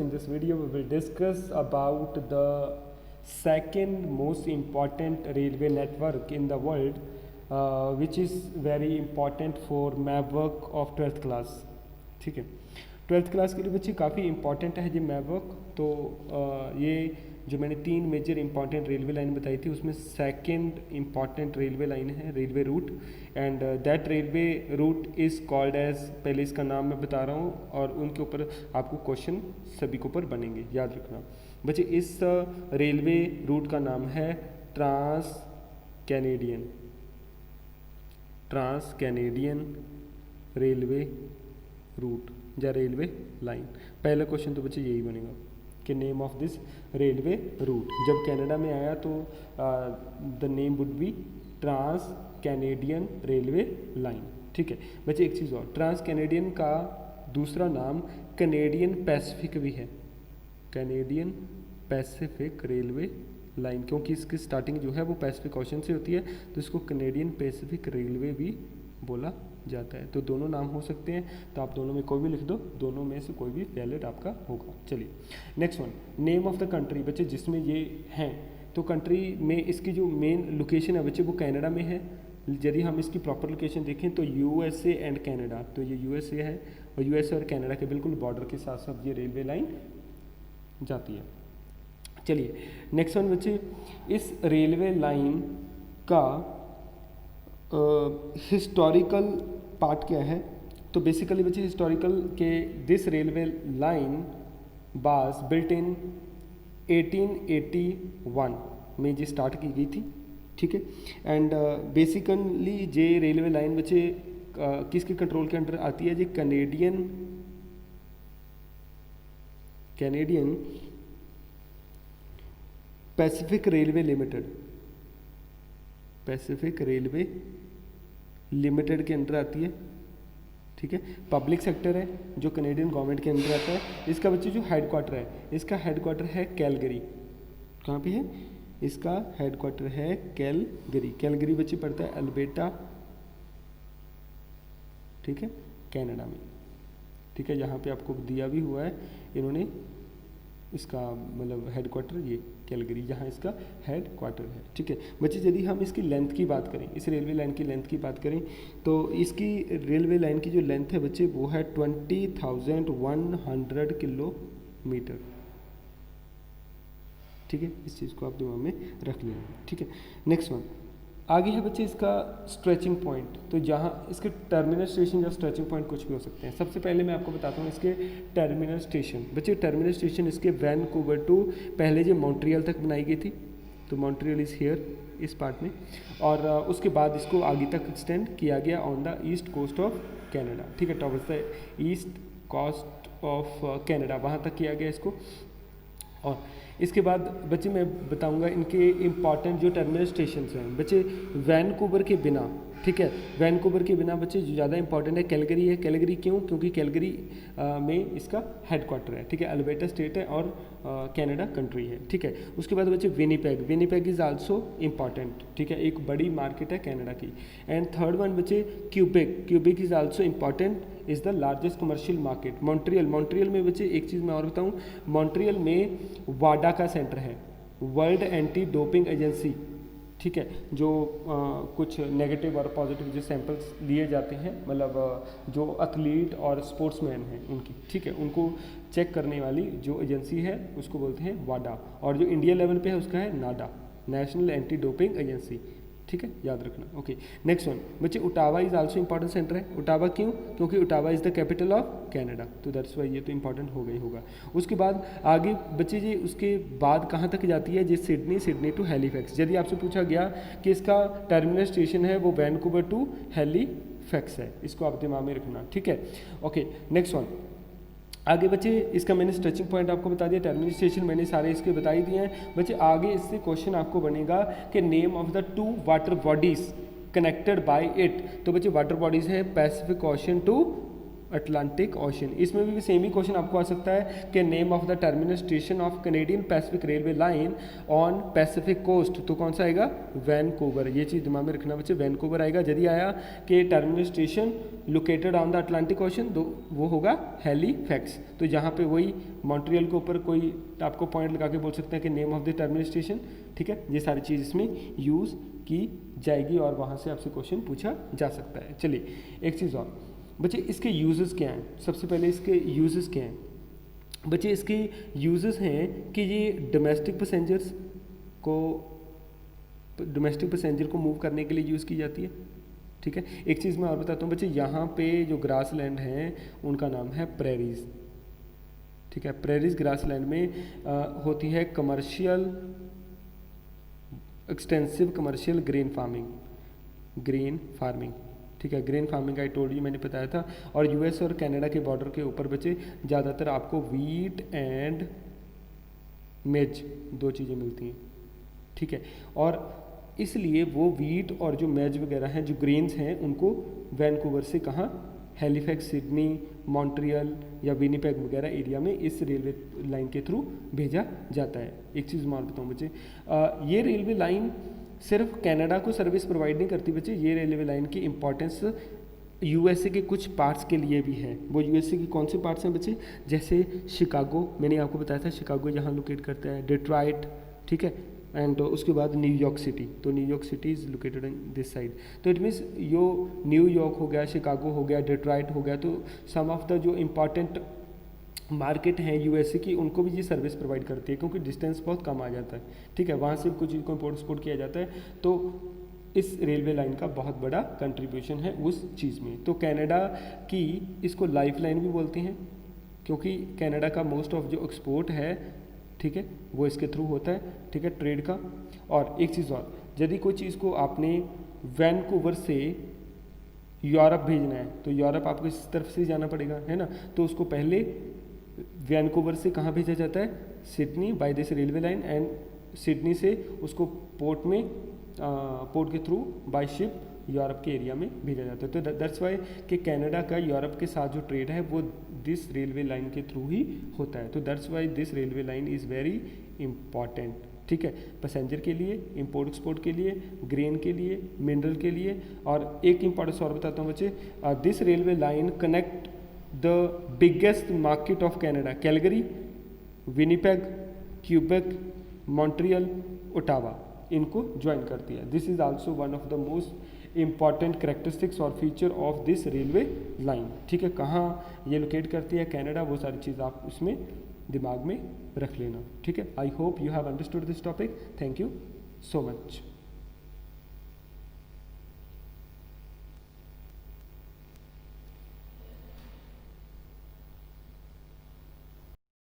in this video we will discuss about the second most important railway network in the world, which is very important for map work of 12th class. ठीक है, 12th class के लिए बच्चे काफ़ी important है ये map work. तो ये जो मैंने 3 मेजर इंपॉर्टेंट रेलवे लाइन बताई थी उसमें सेकंड इंपॉर्टेंट रेलवे लाइन है railway route, and that railway route is called as, पहले इसका नाम मैं बता रहा हूँ और उनके ऊपर आपको क्वेश्चन सभी के ऊपर बनेंगे, याद रखना बच्चे। इस रेलवे रूट का नाम है ट्रांस कैनेडियन रेलवे रूट या रेलवे लाइन। पहला क्वेश्चन तो बच्चे यही बनेगा कि name of this railway route. जब कनाडा में आया तो the name would be trans Canadian railway line. ठीक है बच्चे, एक चीज़ और, ट्रांस कैनेडियन का दूसरा नाम कैनेडियन पैसिफिक भी है, कैनेडियन पैसिफिक रेलवे लाइन, क्योंकि इसकी स्टार्टिंग जो है वो पैसिफिक ओशन से होती है तो इसको कैनेडियन पैसिफिक रेलवे भी बोला जाता है। तो दोनों नाम हो सकते हैं, तो आप दोनों में कोई भी लिख दो, दोनों में से कोई भी वैलिड आपका होगा। चलिए next one, name of the country बच्चे जिसमें ये हैं, तो कंट्री में इसकी जो मेन लोकेशन है बच्चे वो कनाडा में है। यदि हम इसकी प्रॉपर लोकेशन देखें तो यूएसए एंड कनाडा, तो ये यूएसए है और यूएसए और कनाडा के बिल्कुल बॉर्डर के साथ साथ ये रेलवे लाइन जाती है। चलिए नेक्स्ट वन बच्चे, इस रेलवे लाइन का हिस्टोरिकल पार्ट क्या है? तो बेसिकली बच्चे हिस्टोरिकल के this railway line was built in 1881 में जी स्टार्ट की गई थी। ठीक है, एंड बेसिकली ये रेलवे लाइन बच्चे किसके कंट्रोल के अंडर आती है? जी कैनेडियन पैसिफिक रेलवे लिमिटेड के अंदर आती है। ठीक है, पब्लिक सेक्टर है जो कनेडियन गवर्नमेंट के अंदर आता है। इसका बच्चे जो हेडक्वार्टर है, इसका हेडक्वार्टर है कैलगरी। कहाँ पे है? इसका हेडक्वार्टर है कैलगरी बच्चे पड़ता है अल्बर्टा, ठीक है, कनाडा में। ठीक है, यहाँ पे आपको दिया भी हुआ है इन्होंने इसका मतलब हेडक्वार्टर, ये कैलगरी जहाँ इसका हेडक्वार्टर है। ठीक है बच्चे, यदि हम इसकी लेंथ की बात करें, इस रेलवे लाइन की लेंथ की बात करें तो इसकी रेलवे लाइन की जो लेंथ है बच्चे वो है 20,100 किलोमीटर। ठीक है, इस चीज़ को आप दिमाग में रख लेना। ठीक है, नेक्स्ट वन आगे है बच्चे इसका स्ट्रेचिंग पॉइंट। तो जहाँ इसके टर्मिनल स्टेशन या स्ट्रेचिंग पॉइंट कुछ भी हो सकते हैं। सबसे पहले मैं आपको बताता हूँ इसके टर्मिनल स्टेशन। बच्चे टर्मिनल स्टेशन इसके वैनकूवर टू पहले जो मॉन्ट्रियल तक बनाई गई थी, तो मॉन्ट्रियल इज़ हियर इस पार्ट में, और उसके बाद इसको आगे तक एक्सटेंड किया गया on the east coast of Canada. ठीक है, towards the east coast of Canada, वहाँ तक किया गया इसको। और इसके बाद बच्चे मैं बताऊंगा इनके इम्पॉर्टेंट जो टर्मिनल स्टेशन हैं बच्चे वैनकूवर के बिना। ठीक है, वैनकूवर के बिना बच्चे जो ज़्यादा इंपॉर्टेंट है कैलगरी है। कैलगरी क्यों? क्योंकि कैलगरी में इसका हेडक्वार्टर है। ठीक है, अल्बर्टा स्टेट है और कनाडा कंट्री है। ठीक है, उसके बाद बच्चे विनीपेग इज़ आल्सो इम्पॉर्टेंट। ठीक है, एक बड़ी मार्केट है कनाडा की। एंड थर्ड वन बच्चे Quebec is also important, is the largest commercial market. Montreal में बच्चे एक चीज़ मैं और बताऊँ, मॉन्ट्रियल में वाडा का सेंटर है, वर्ल्ड एंटी डोपिंग एजेंसी। ठीक है, जो कुछ नेगेटिव और पॉजिटिव जो सैंपल्स लिए जाते हैं, मतलब जो एथलीट और स्पोर्ट्समैन हैं उनकी, ठीक है, उनको चेक करने वाली जो एजेंसी है उसको बोलते हैं वाडा, और जो इंडिया लेवल पे है उसका है नाडा, नेशनल एंटी डोपिंग एजेंसी। ठीक है, याद रखना। ओके, नेक्स्ट वन बच्चे Ottawa is also important centre है। ओटावा क्यों? क्योंकि Ottawa is the capital of Canada, तो दैट्स वाई ये तो इंपॉर्टेंट हो गई होगा। उसके बाद आगे बच्चे जी उसके बाद कहाँ तक जाती है? जी सिडनी टू हैलीफैक्स। यदि आपसे पूछा गया कि इसका टर्मिनल स्टेशन है वो वैनकूवर टू हैलीफैक्स है, इसको आप दिमाग में रखना। ठीक है, ओके, नेक्स्ट वन आगे बच्चे इसका मैंने स्ट्रेचिंग पॉइंट आपको बता दिया, टर्मिनल स्टेशन मैंने सारे इसके बता ही दिए हैं। बच्चे आगे इससे क्वेश्चन आपको बनेगा कि name of the 2 water bodies connected by it. तो बच्चे वाटर बॉडीज है Pacific Ocean to Atlantic Ocean. इसमें भी सेम ही क्वेश्चन आपको आ सकता है कि name of the terminal station of Canadian Pacific railway line on Pacific coast, तो कौन सा आएगा? वैनकूवर। ये चीज़ दिमाग में रखना बच्चे, वैनकूवर आएगा। यदि आया कि terminal station located on the Atlantic ocean, तो वो होगा हैलीफैक्स। तो यहाँ पे वही मॉन्ट्रियल के ऊपर कोई आपको पॉइंट लगा के बोल सकते हैं कि name of the terminal station, ठीक है। ये सारी चीज़ इसमें यूज़ की जाएगी और वहाँ से आपसे क्वेश्चन पूछा जा सकता है। चलिए एक चीज़ और बच्चे, इसके यूजेस क्या हैं? सबसे पहले इसके यूजेस क्या हैं बच्चे? इसके यूजेस हैं कि ये डोमेस्टिक पैसेंजर को मूव करने के लिए यूज़ की जाती है, ठीक है। एक चीज़ मैं और बताता हूँ बच्चे, यहाँ पे जो ग्रास लैंड हैं उनका नाम है प्रेरीज, ठीक है। प्रेरीज ग्रास लैंड में होती है commercial extensive commercial grain farming, ठीक है। Grain farming I told you, मैंने बताया था। और यूएस और कनाडा के बॉर्डर के ऊपर बच्चे ज़्यादातर आपको वीट एंड मेज 2 चीज़ें मिलती हैं, ठीक है। और इसलिए वो वीट और जो मेज वगैरह हैं, जो ग्रेन्स हैं, उनको वैनकूवर से कहाँ, हैलीफैक्स, सिडनी, मॉन्ट्रियल या विनिपेग वगैरह एरिया में इस रेलवे लाइन के थ्रू भेजा जाता है। एक चीज़ मैं और बताऊँ बच्चे, ये रेलवे लाइन सिर्फ कनाडा को सर्विस प्रोवाइड नहीं करती बच्चे, ये रेलवे लाइन की इम्पोर्टेंस यूएसए के कुछ पार्ट्स के लिए भी है। वो यूएसए के कौन से पार्ट्स हैं बच्चे? जैसे शिकागो, मैंने आपको बताया था शिकागो यहाँ लोकेट करता है, डिट्रॉइट, ठीक है। एंड उसके बाद न्यूयॉर्क सिटी, तो New York city is located in this side. तो इट मीन्स यो न्यूयॉर्क हो गया, शिकागो हो गया, डिट्रॉइट हो गया, तो सम ऑफ द जो इम्पॉर्टेंट मार्केट है यूएसए की, उनको भी ये सर्विस प्रोवाइड करती है, क्योंकि डिस्टेंस बहुत कम आ जाता है, ठीक है। वहाँ से कुछ चीज़ को इम्पोर्ट एक्सपोर्ट किया जाता है, तो इस रेलवे लाइन का बहुत बड़ा कंट्रीब्यूशन है उस चीज़ में। तो कनाडा की इसको लाइफ लाइन भी बोलते हैं, क्योंकि कनाडा का मोस्ट ऑफ जो एक्सपोर्ट है, ठीक है, वो इसके थ्रू होता है, ठीक है, ट्रेड का। और एक चीज़ और, यदि कोई चीज़ को आपने वैनकूवर से यूरोप भेजना है, तो यूरोप आपको इस तरफ से जाना पड़ेगा, है ना। तो उसको पहले वैनकूवर से कहाँ भेजा जाता है? Sydney, by this railway line, and Sydney से उसको पोर्ट के थ्रू बाय शिप यूरोप के एरिया में भेजा जाता है। तो दैट्स वाई कि कनाडा का यूरोप के साथ जो ट्रेड है वो दिस रेलवे लाइन के थ्रू ही होता है। तो that's why this railway line is very important, ठीक है, पैसेंजर के लिए, इंपोर्ट एक्सपोर्ट के लिए, ग्रेन के लिए, मिनरल के लिए। और एक इंपॉर्टेंस और बताता हूँ बच्चे, this railway line connect the biggest market of Canada, Calgary, Winnipeg, Quebec, Montreal, Ottawa, इनको ज्वाइन करती है। This is also one of the most important characteristics और feature of this railway line, ठीक है। कहाँ ये लोकेट करती है, कनाडा, वो सारी चीज़ आप उसमें दिमाग में रख लेना, ठीक है। I hope you have understood this topic. Thank you so much.